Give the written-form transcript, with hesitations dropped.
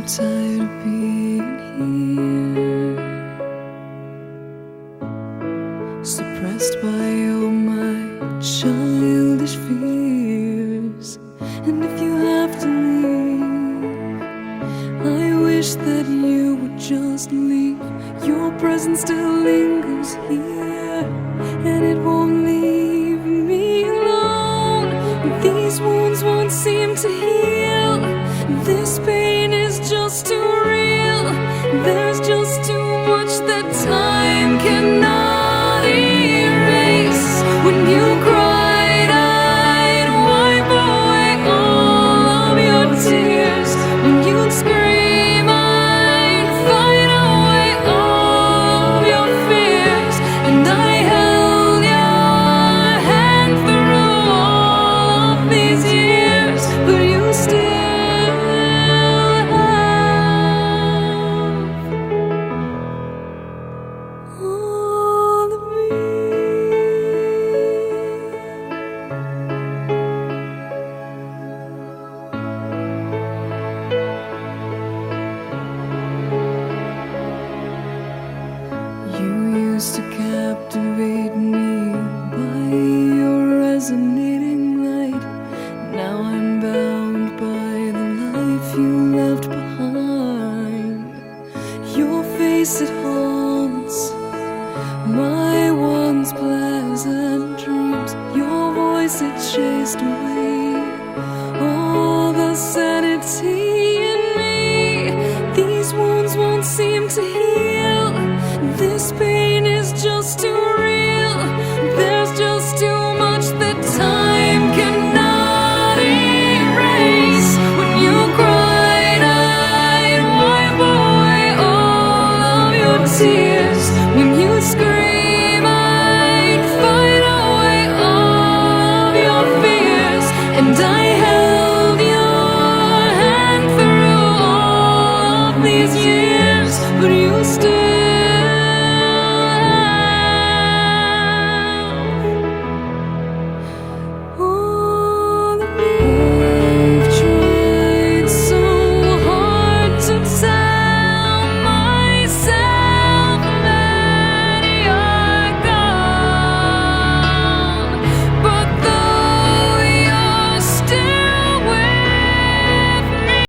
tired of being here, suppressed by all my childish fears. And if you have to leave, I wish that you would just leave. Your presence still lingers here, and it won't leave me alone. These wounds won't seem to heal. This pain is just too real. There's just too much that time cannot erase. When you cried, I'd wipe away all of your tears. When you'd scream, I'd fight away all of your fears. And I held your hand through all of these years, but you still used to captivate me by your resonating light. Now I'm bound by the life you left behind. Your face, it haunts my once pleasant dreams. Your voice, it chased away all the sanity in me. These wounds won't seem to heal. This pain is just too real. There's just too much that time cannot erase. When you cried, I'd wipe away all of your tears.